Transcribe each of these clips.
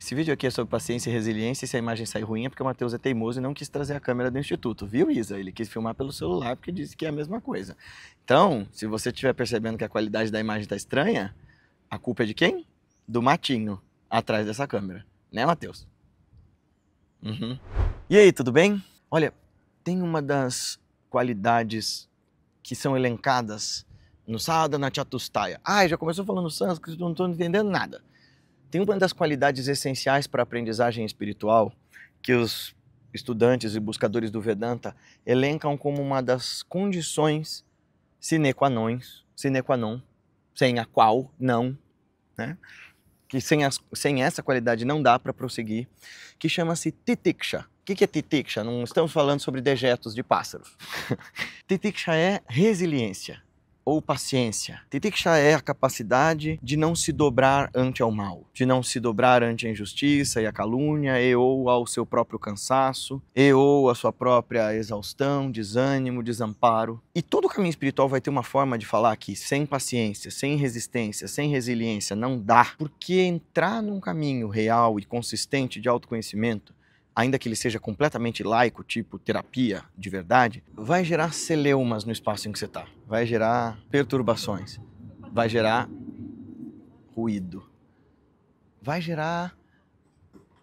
Esse vídeo aqui é sobre paciência e resiliência, e se a imagem sair ruim é porque o Matheus é teimoso e não quis trazer a câmera do instituto, viu, Isa? Ele quis filmar pelo celular porque disse que é a mesma coisa. Então, se você estiver percebendo que a qualidade da imagem está estranha, a culpa é de quem? Do matinho atrás dessa câmera, né, Matheus? Uhum. E aí, tudo bem? Olha, tem uma das qualidades que são elencadas no Sadhana Chatusthaya. Já começou falando sânscrito, não estou entendendo nada. Tem uma das qualidades essenciais para a aprendizagem espiritual que os estudantes e buscadores do Vedanta elencam como uma das condições sine qua non, sem a qual não, né? Que sem essa qualidade não dá para prosseguir, que chama-se titiksha. O que é titiksha? Não estamos falando sobre dejetos de pássaros. Titiksha é resiliência ou paciência. Titiksha é a capacidade de não se dobrar ante ao mal, de não se dobrar ante a injustiça e a calúnia, e ou ao seu próprio cansaço, e ou à sua própria exaustão, desânimo, desamparo. E todo caminho espiritual vai ter uma forma de falar que sem paciência, sem resistência, sem resiliência não dá, porque entrar num caminho real e consistente de autoconhecimento, ainda que ele seja completamente laico, tipo terapia de verdade, vai gerar celeumas no espaço em que você está, vai gerar perturbações, vai gerar ruído, vai gerar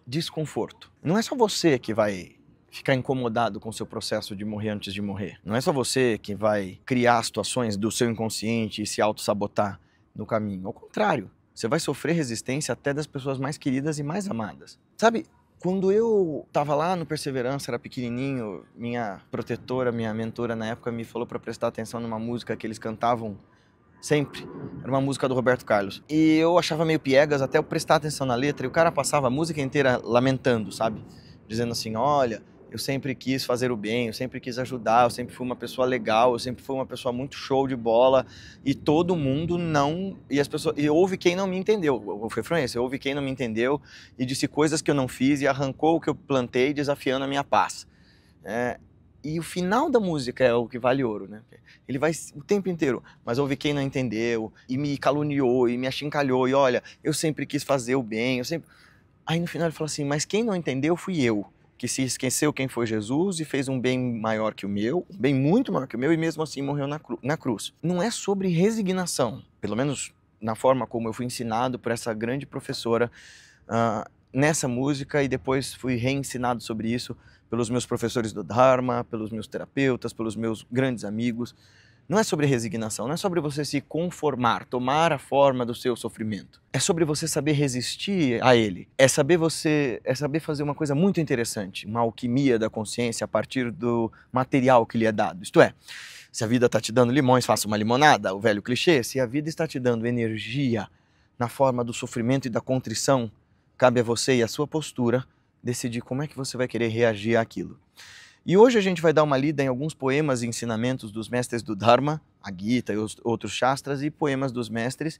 desconforto. Não é só você que vai ficar incomodado com o seu processo de morrer antes de morrer. Não é só você que vai criar situações do seu inconsciente e se auto-sabotar no caminho. Ao contrário, você vai sofrer resistência até das pessoas mais queridas e mais amadas. Sabe, quando eu estava lá no Perseverança, era pequenininho, minha protetora, minha mentora na época me falou para prestar atenção numa música que eles cantavam sempre. Era uma música do Roberto Carlos. E eu achava meio piegas até eu prestar atenção na letra, e o cara passava a música inteira lamentando, sabe? Dizendo assim, olha, eu sempre quis fazer o bem, eu sempre quis ajudar, eu sempre fui uma pessoa legal, eu sempre fui uma pessoa muito show de bola, e todo mundo não... E houve quem não me entendeu, o refrão é esse, houve quem não me entendeu e disse coisas que eu não fiz e arrancou o que eu plantei, desafiando a minha paz. E o final da música é o que vale ouro, né? Ele vai o tempo inteiro, mas houve quem não entendeu, e me caluniou, e me achincalhou, e olha, eu sempre quis fazer o bem, eu sempre... Aí no final ele fala assim, mas quem não entendeu fui eu, que se esqueceu quem foi Jesus e fez um bem maior que o meu, um bem muito maior que o meu, e mesmo assim morreu na cruz. Não é sobre resignação, pelo menos na forma como eu fui ensinado por essa grande professora nessa música, e depois fui reensinado sobre isso pelos meus professores do Dharma, pelos meus terapeutas, pelos meus grandes amigos. Não é sobre resignação, não é sobre você se conformar, tomar a forma do seu sofrimento. É sobre você saber resistir a ele. É saber fazer uma coisa muito interessante, uma alquimia da consciência a partir do material que lhe é dado. Isto é, se a vida está te dando limões, faça uma limonada, o velho clichê. Se a vida está te dando energia na forma do sofrimento e da contrição, cabe a você e a sua postura decidir como é que você vai querer reagir àquilo. E hoje a gente vai dar uma lida em alguns poemas e ensinamentos dos mestres do Dharma, a Gita e os outros Shastras, e poemas dos mestres,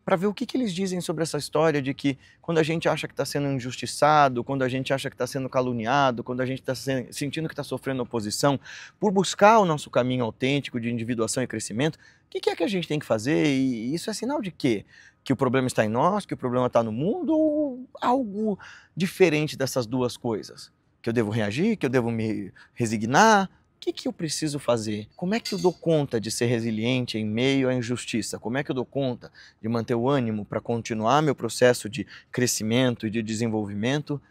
para ver o que eles dizem sobre essa história de que quando a gente acha que está sendo injustiçado, quando a gente acha que está sendo caluniado, quando a gente está sentindo que está sofrendo oposição, por buscar o nosso caminho autêntico de individuação e crescimento, o que é que a gente tem que fazer? E isso é sinal de quê? Que o problema está em nós, que o problema está no mundo, ou algo diferente dessas duas coisas? Que eu devo reagir, que eu devo me resignar? O que eu preciso fazer? Como é que eu dou conta de ser resiliente em meio à injustiça? Como é que eu dou conta de manter o ânimo para continuar meu processo de crescimento e de desenvolvimento,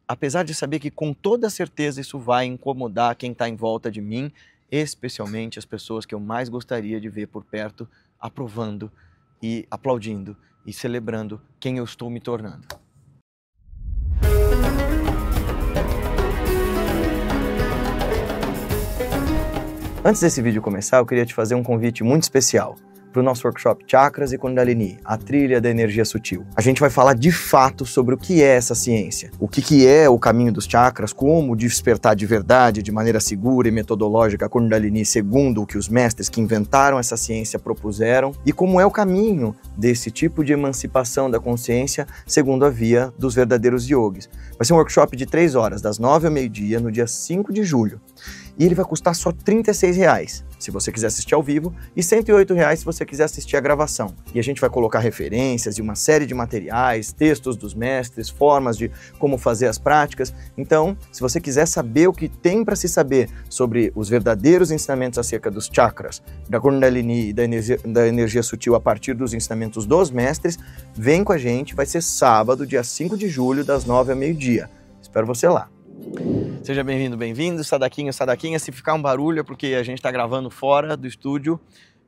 apesar de saber que com toda certeza isso vai incomodar quem está em volta de mim, especialmente as pessoas que eu mais gostaria de ver por perto, aprovando e aplaudindo e celebrando quem eu estou me tornando. Antes desse vídeo começar, eu queria te fazer um convite muito especial para o nosso workshop Chakras e Kundalini, a trilha da energia sutil. A gente vai falar de fato sobre o que é essa ciência, o que é o caminho dos chakras, como despertar de verdade, de maneira segura e metodológica a Kundalini segundo o que os mestres que inventaram essa ciência propuseram, e como é o caminho desse tipo de emancipação da consciência segundo a via dos verdadeiros yogis. Vai ser um workshop de 3 horas, das 9 ao meio-dia, no dia 5 de julho. E ele vai custar só R$ 36, se você quiser assistir ao vivo, e R$ 108 se você quiser assistir a gravação. E a gente vai colocar referências de uma série de materiais, textos dos mestres, formas de como fazer as práticas. Então, se você quiser saber o que tem para se saber sobre os verdadeiros ensinamentos acerca dos chakras, da Kundalini e da energia sutil a partir dos ensinamentos dos mestres, vem com a gente, vai ser sábado, dia 5 de julho, das 9 ao meio-dia. Espero você lá. Seja bem-vindo, bem-vindo, Sadaquinha, Sadaquinha. Se ficar um barulho é porque a gente está gravando fora do estúdio,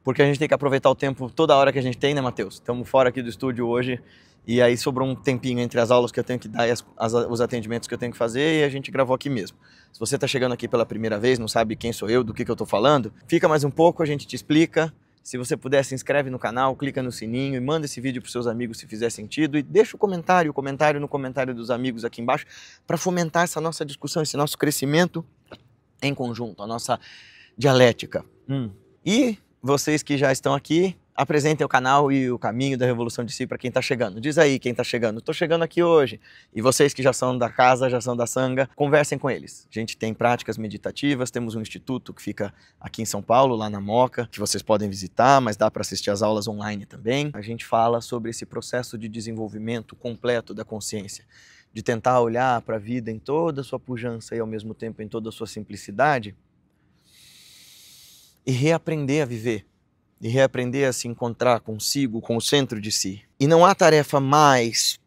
porque a gente tem que aproveitar o tempo toda hora que a gente tem, né, Matheus? Estamos fora aqui do estúdio hoje e aí sobrou um tempinho entre as aulas que eu tenho que dar e os atendimentos que eu tenho que fazer e a gente gravou aqui mesmo. Se você está chegando aqui pela primeira vez, não sabe quem sou eu, do que eu estou falando, fica mais um pouco, a gente te explica. Se você puder, se inscreve no canal, clica no sininho e manda esse vídeo para os seus amigos se fizer sentido. E deixa o comentário no comentário dos amigos aqui embaixo para fomentar essa nossa discussão, esse nosso crescimento em conjunto, a nossa dialética. E vocês que já estão aqui, apresentem o canal e o caminho da Revolução de Si para quem está chegando. Diz aí quem está chegando. Estou chegando aqui hoje. E vocês que já são da casa, já são da sanga, conversem com eles. A gente tem práticas meditativas, temos um instituto que fica aqui em São Paulo, lá na Moca, que vocês podem visitar, mas dá para assistir as aulas online também. A gente fala sobre esse processo de desenvolvimento completo da consciência, de tentar olhar para a vida em toda a sua pujança e ao mesmo tempo em toda a sua simplicidade e reaprender a viver. E reaprender a se encontrar consigo, com o centro de si. E não há tarefa mais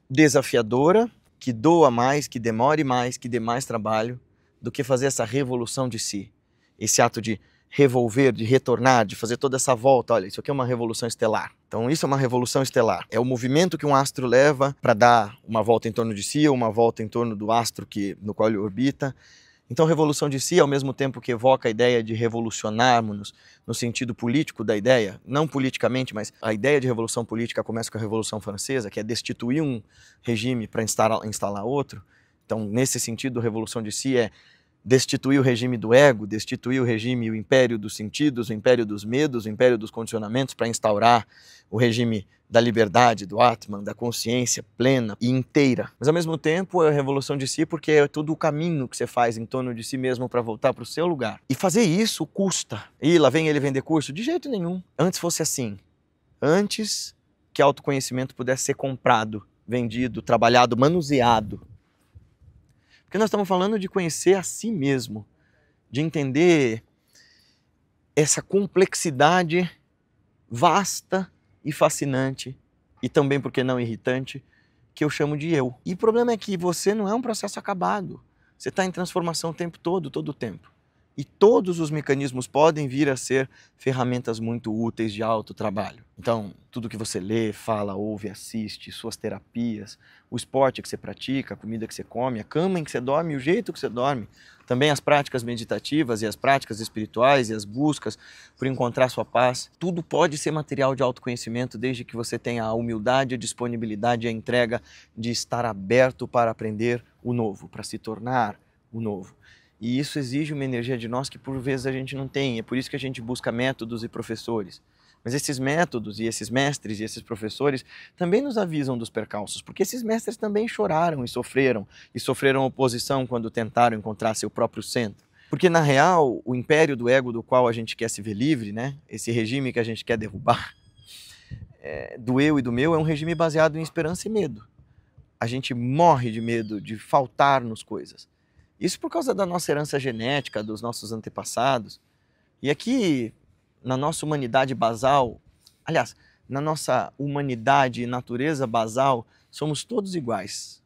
desafiadora, que doa mais, que demore mais, que dê mais trabalho, do que fazer essa revolução de si. Esse ato de revolver, de retornar, de fazer toda essa volta. Olha, isso aqui é uma revolução estelar. Então isso é uma revolução estelar. É o movimento que um astro leva para dar uma volta em torno de si, ou uma volta em torno do astro no qual ele orbita. Então, revolução de si, ao mesmo tempo que evoca a ideia de revolucionarmos no sentido político da ideia, não politicamente, mas a ideia de revolução política começa com a Revolução Francesa, que é destituir um regime para instalar outro. Então, nesse sentido, revolução de si é destituir o regime do ego, destituir o regime, o império dos sentidos, o império dos medos, o império dos condicionamentos para instaurar o regime da liberdade, do Atman, da consciência plena e inteira. Mas ao mesmo tempo é a revolução de si porque é todo o caminho que você faz em torno de si mesmo para voltar para o seu lugar. E fazer isso custa. E lá vem ele vender curso? De jeito nenhum. Antes fosse assim. Antes que autoconhecimento pudesse ser comprado, vendido, trabalhado, manuseado. Porque nós estamos falando de conhecer a si mesmo, de entender essa complexidade vasta e fascinante, e também, por que não, irritante, que eu chamo de eu. E o problema é que você não é um processo acabado. Você está em transformação o tempo todo o tempo. E todos os mecanismos podem vir a ser ferramentas muito úteis de autotrabalho. Então, tudo que você lê, fala, ouve, assiste, suas terapias, o esporte que você pratica, a comida que você come, a cama em que você dorme, o jeito que você dorme, também as práticas meditativas e as práticas espirituais e as buscas por encontrar sua paz, tudo pode ser material de autoconhecimento desde que você tenha a humildade, a disponibilidade e a entrega de estar aberto para aprender o novo, para se tornar o novo. E isso exige uma energia de nós que por vezes a gente não tem. É por isso que a gente busca métodos e professores. Mas esses métodos e esses mestres e esses professores também nos avisam dos percalços, porque esses mestres também choraram e sofreram oposição quando tentaram encontrar seu próprio centro. Porque na real, o império do ego do qual a gente quer se ver livre, né? Esse regime que a gente quer derrubar, do eu e do meu, é um regime baseado em esperança e medo. A gente morre de medo de faltar-nos coisas. Isso por causa da nossa herança genética, dos nossos antepassados. E aqui, na nossa humanidade basal, aliás, na nossa humanidade e natureza basal, somos todos iguais.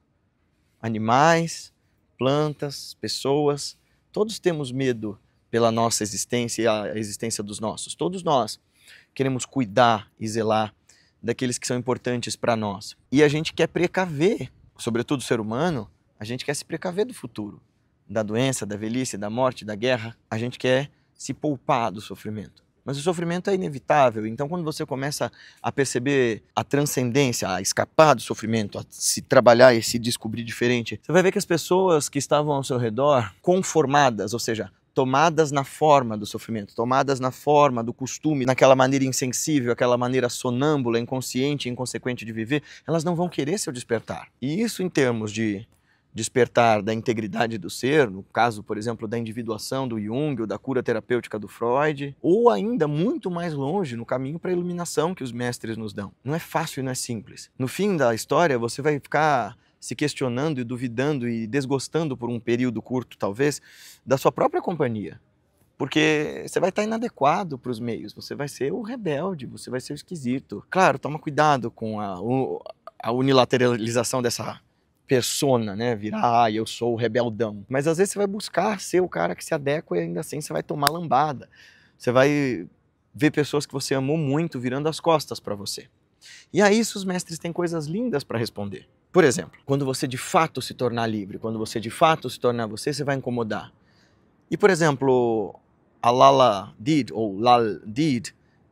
Animais, plantas, pessoas, todos temos medo pela nossa existência e a existência dos nossos. Todos nós queremos cuidar e zelar daqueles que são importantes para nós. E a gente quer precaver, sobretudo o ser humano, a gente quer se precaver do futuro. Da doença, da velhice, da morte, da guerra, a gente quer se poupar do sofrimento. Mas o sofrimento é inevitável, então quando você começa a perceber a transcendência, a escapar do sofrimento, a se trabalhar e se descobrir diferente, você vai ver que as pessoas que estavam ao seu redor, conformadas, ou seja, tomadas na forma do sofrimento, tomadas na forma do costume, naquela maneira insensível, aquela maneira sonâmbula, inconsciente, inconsequente de viver, elas não vão querer seu despertar. E isso em termos de despertar da integridade do ser, no caso, por exemplo, da individuação do Jung ou da cura terapêutica do Freud, ou ainda muito mais longe, no caminho para a iluminação que os mestres nos dão. Não é fácil e não é simples. No fim da história, você vai ficar se questionando e duvidando e desgostando por um período curto, talvez, da sua própria companhia. Porque você vai estar inadequado para os meios, você vai ser o rebelde, você vai ser o esquisito. Claro, toma cuidado com a unilateralização dessa persona, né? Virar, eu sou o rebeldão. Mas às vezes você vai buscar ser o cara que se adequa e ainda assim você vai tomar lambada. Você vai ver pessoas que você amou muito virando as costas para você. E a isso os mestres têm coisas lindas para responder. Por exemplo, quando você de fato se tornar livre, quando você de fato se tornar você, você vai incomodar. E, por exemplo, a Lala Did, ou Lal Did,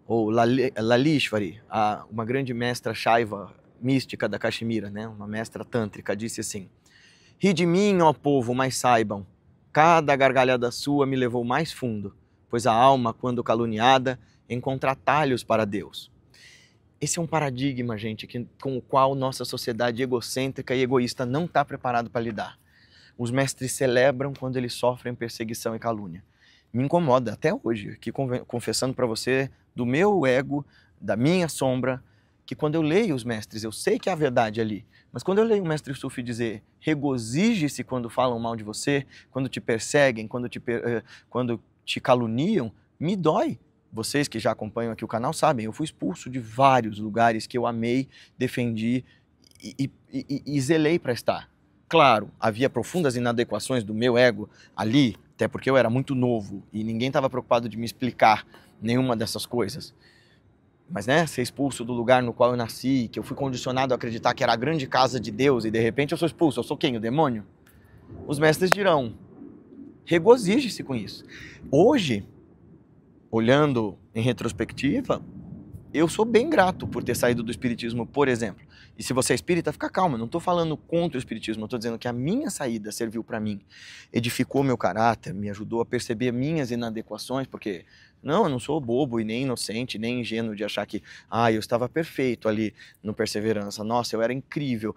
ou Lalishvari, uma grande mestra Shaiva mística da Caxemira, né? Uma mestra tântrica, disse assim: ri de mim, ó povo, mas saibam, cada gargalhada sua me levou mais fundo, pois a alma, quando caluniada, encontra atalhos para Deus. Esse é um paradigma, gente, com o qual nossa sociedade egocêntrica e egoísta não está preparada para lidar. Os mestres celebram quando eles sofrem perseguição e calúnia. Me incomoda até hoje, aqui confessando para você do meu ego, da minha sombra, que quando eu leio os mestres, eu sei que há verdade ali, mas quando eu leio o mestre Sufi dizer regozije-se quando falam mal de você, quando te perseguem, quando te caluniam, me dói. Vocês que já acompanham aqui o canal sabem, eu fui expulso de vários lugares que eu amei, defendi e zelei para estar. Claro, havia profundas inadequações do meu ego ali, até porque eu era muito novo e ninguém estava preocupado de me explicar nenhuma dessas coisas. Mas, né, ser expulso do lugar no qual eu nasci, que eu fui condicionado a acreditar que era a grande casa de Deus e de repente eu sou expulso, eu sou quem? O demônio? Os mestres dirão, regozije-se com isso. Hoje, olhando em retrospectiva, eu sou bem grato por ter saído do espiritismo, por exemplo. E se você é espírita, fica calma, não estou falando contra o espiritismo, estou dizendo que a minha saída serviu para mim, edificou meu caráter, me ajudou a perceber minhas inadequações, porque eu não sou bobo e nem inocente, nem ingênuo de achar que eu estava perfeito ali no Perseverança, nossa, eu era incrível,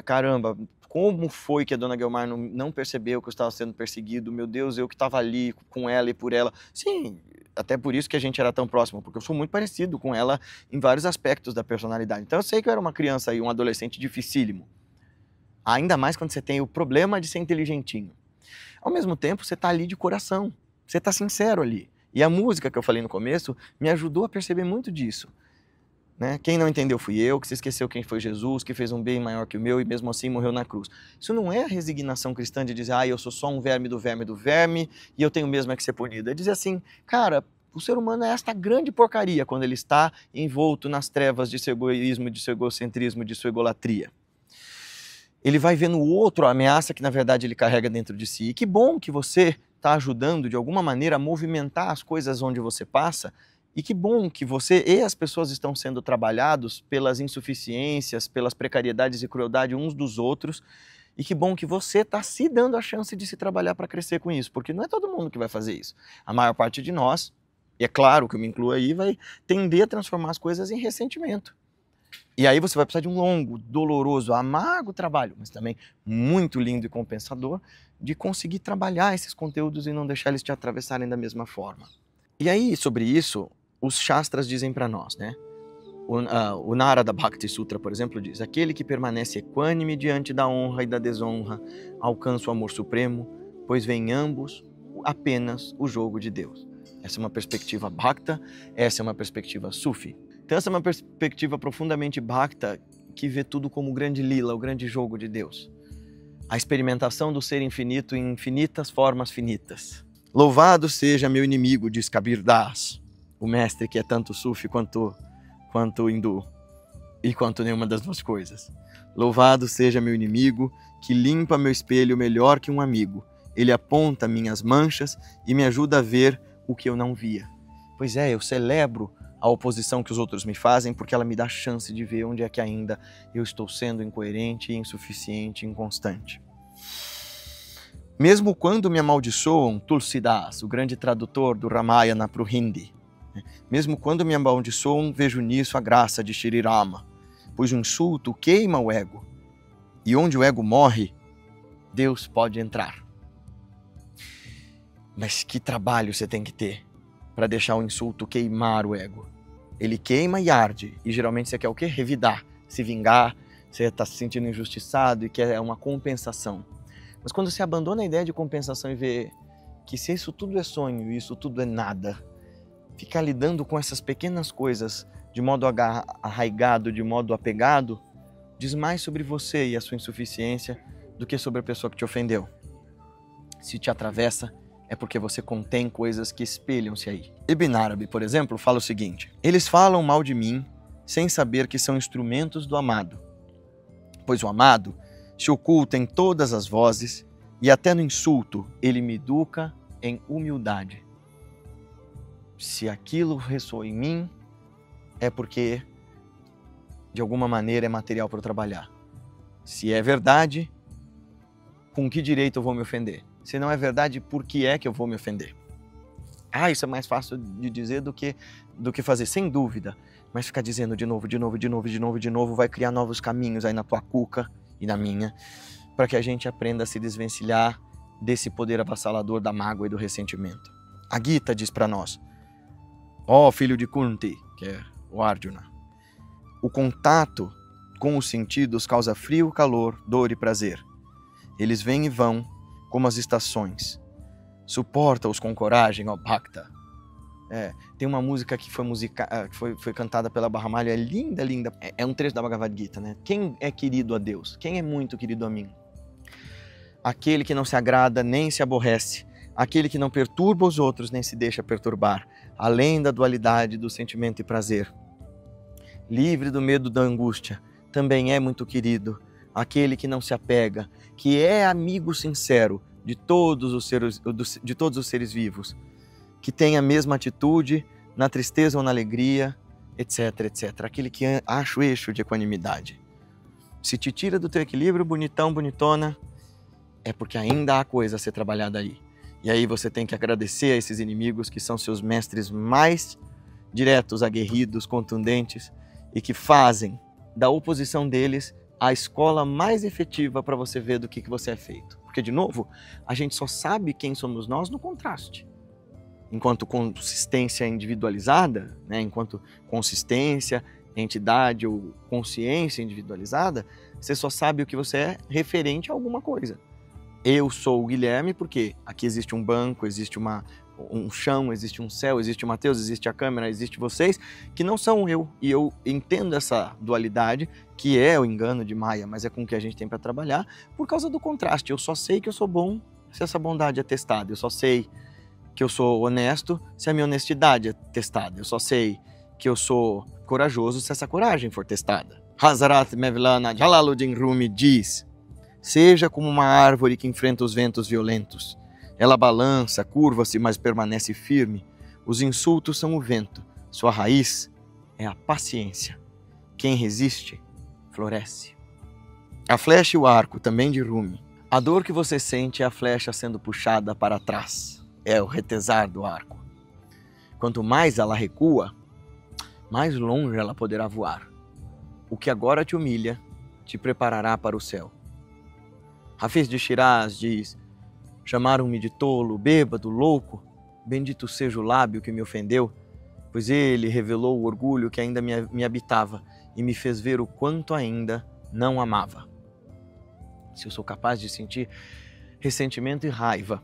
caramba, como foi que a dona Guiomar não percebeu que eu estava sendo perseguido, meu Deus, eu que estava ali com ela e por ela. Sim, até por isso que a gente era tão próximo, porque eu sou muito parecido com ela em vários aspectos da personalidade. Então eu sei que eu era uma criança e um adolescente dificílimo. Ainda mais quando você tem o problema de ser inteligentinho. Ao mesmo tempo, você está ali de coração, você está sincero ali. E a música que eu falei no começo me ajudou a perceber muito disso. Né? Quem não entendeu fui eu, que se esqueceu quem foi Jesus, que fez um bem maior que o meu e mesmo assim morreu na cruz. Isso não é a resignação cristã de dizer, eu sou só um verme do verme do verme e eu tenho mesmo é que ser punido. É dizer assim, cara, o ser humano é esta grande porcaria quando ele está envolto nas trevas de seu egoísmo, de seu egocentrismo, de sua egolatria. Ele vai ver no outro a ameaça que na verdade ele carrega dentro de si. E que bom que você está ajudando de alguma maneira a movimentar as coisas onde você passa. E que bom que você e as pessoas estão sendo trabalhados pelas insuficiências, pelas precariedades e crueldade uns dos outros. E que bom que você está se dando a chance de se trabalhar para crescer com isso, porque não é todo mundo que vai fazer isso. A maior parte de nós, e é claro que eu me incluo aí, vai tender a transformar as coisas em ressentimento. E aí você vai precisar de um longo, doloroso, amargo trabalho, mas também muito lindo e compensador, de conseguir trabalhar esses conteúdos e não deixar eles te atravessarem da mesma forma. E aí, sobre isso, os Shastras dizem para nós, né? O Narada Bhakti Sutra, por exemplo, diz: aquele que permanece equânime diante da honra e da desonra alcança o amor supremo, pois vê em ambos apenas o jogo de Deus. Essa é uma perspectiva Bhakta, essa é uma perspectiva Sufi. Então essa é uma perspectiva profundamente Bhakta que vê tudo como o grande lila, o grande jogo de Deus. A experimentação do ser infinito em infinitas formas finitas. Louvado seja meu inimigo, diz Kabir Das, o mestre que é tanto Sufi quanto hindu e quanto nenhuma das duas coisas. Louvado seja meu inimigo, que limpa meu espelho melhor que um amigo. Ele aponta minhas manchas e me ajuda a ver o que eu não via. Pois é, eu celebro a oposição que os outros me fazem porque ela me dá a chance de ver onde é que ainda eu estou sendo incoerente, insuficiente, inconstante. Mesmo quando me amaldiçoam, Tulsidas, o grande tradutor do Ramayana para o Hindi, mesmo quando me amaldiçoam, vejo nisso a graça de Shri Rama, pois o insulto queima o ego. E onde o ego morre, Deus pode entrar. Mas que trabalho você tem que ter para deixar o insulto queimar o ego. Ele queima e arde. E geralmente você quer o quê? Revidar, se vingar. Você está se sentindo injustiçado e quer uma compensação. Mas quando você abandona a ideia de compensação e vê que se isso tudo é sonho e isso tudo é nada, ficar lidando com essas pequenas coisas de modo arraigado, de modo apegado, diz mais sobre você e a sua insuficiência do que sobre a pessoa que te ofendeu. Se te atravessa, é porque você contém coisas que espelham-se aí. Ibn Arabi, por exemplo, fala o seguinte: eles falam mal de mim sem saber que são instrumentos do amado, pois o amado se oculta em todas as vozes e até no insulto ele me educa em humildade. Se aquilo ressoa em mim, é porque de alguma maneira é material para eu trabalhar. Se é verdade, com que direito eu vou me ofender? Se não é verdade, por que é que eu vou me ofender? Isso é mais fácil de dizer do que fazer, sem dúvida. Mas ficar dizendo de novo, vai criar novos caminhos aí na tua cuca e na minha, para que a gente aprenda a se desvencilhar desse poder avassalador da mágoa e do ressentimento. A Gita diz para nós: ó filho de Kunti, que é o Arjuna, o contato com os sentidos causa frio, calor, dor e prazer. Eles vêm e vão, como as estações. Suporta-os com coragem, ó Bhakta. Tem uma música que foi cantada pela Barramalho, é linda, linda. É um trecho da Bhagavad Gita, né? Quem é querido a Deus? Quem é muito querido a mim? Aquele que não se agrada nem se aborrece, aquele que não perturba os outros nem se deixa perturbar, além da dualidade do sentimento e prazer. Livre do medo da angústia, também é muito querido, aquele que não se apega, que é amigo sincero de todos os seres vivos, que tem a mesma atitude na tristeza ou na alegria, etc, etc. Aquele que acha o eixo de equanimidade. Se te tira do teu equilíbrio, bonitão, bonitona, é porque ainda há coisa a ser trabalhada aí. E aí você tem que agradecer a esses inimigos que são seus mestres mais diretos, aguerridos, contundentes e que fazem da oposição deles a escola mais efetiva para você ver do que você é feito. Porque, de novo, a gente só sabe quem somos nós no contraste. Enquanto consistência individualizada, né, enquanto consistência, entidade ou consciência individualizada, você só sabe o que você é referente a alguma coisa. Eu sou o Guilherme porque aqui existe um banco, existe um chão, existe um céu, existe o Mateus, existe a câmera, existe vocês, que não são eu. E eu entendo essa dualidade, que é o engano de Maia, mas é com o que a gente tem para trabalhar, por causa do contraste. Eu só sei que eu sou bom se essa bondade é testada. Eu só sei que eu sou honesto se a minha honestidade é testada. Eu só sei que eu sou corajoso se essa coragem for testada. Hazrat Mevlana Jalaluddin Rumi diz: seja como uma árvore que enfrenta os ventos violentos. Ela balança, curva-se, mas permanece firme. Os insultos são o vento. Sua raiz é a paciência. Quem resiste, floresce. A flecha e o arco, também de Rumi. A dor que você sente é a flecha sendo puxada para trás. É o retesar do arco. Quanto mais ela recua, mais longe ela poderá voar. O que agora te humilha, te preparará para o céu. Hafiz de Shiraz diz: chamaram-me de tolo, bêbado, louco. Bendito seja o lábio que me ofendeu, pois ele revelou o orgulho que ainda me habitava e me fez ver o quanto ainda não amava. Se eu sou capaz de sentir ressentimento e raiva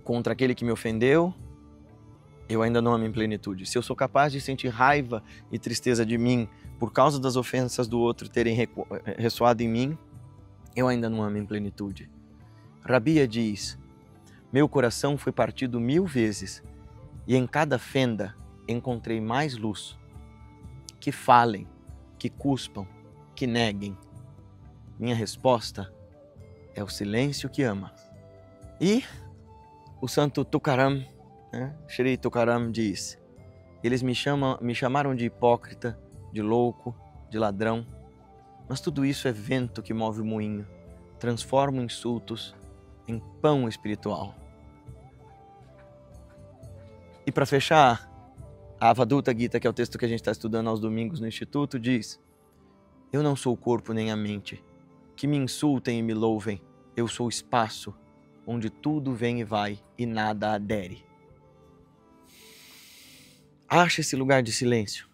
contra aquele que me ofendeu, eu ainda não amo em plenitude. Se eu sou capaz de sentir raiva e tristeza de mim por causa das ofensas do outro terem ressoado em mim, eu ainda não amo em plenitude. Rabia diz: meu coração foi partido 1000 vezes e em cada fenda encontrei mais luz. Que falem, que cuspam, que neguem. Minha resposta é o silêncio que ama. E o santo Tukaram, Shri Tukaram diz: eles me chamaram de hipócrita, de louco, de ladrão, mas tudo isso é vento que move o moinho, transforma insultos em pão espiritual. E para fechar, a Avaduta Gita, que é o texto que a gente está estudando aos domingos no Instituto, diz: eu não sou o corpo nem a mente, que me insultem e me louvem, Eu sou o espaço onde tudo vem e vai e nada adere. Ache esse lugar de silêncio.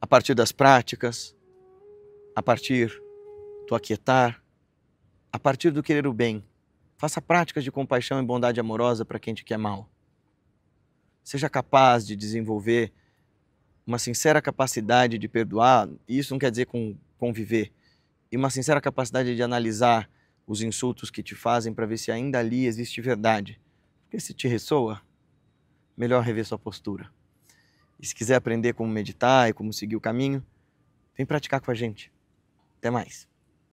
A partir das práticas, a partir do aquietar, a partir do querer o bem. Faça práticas de compaixão e bondade amorosa para quem te quer mal. Seja capaz de desenvolver uma sincera capacidade de perdoar, e isso não quer dizer conviver, e uma sincera capacidade de analisar os insultos que te fazem para ver se ainda ali existe verdade. Porque se te ressoa, melhor rever sua postura. E se quiser aprender como meditar e como seguir o caminho, vem praticar com a gente. Até mais.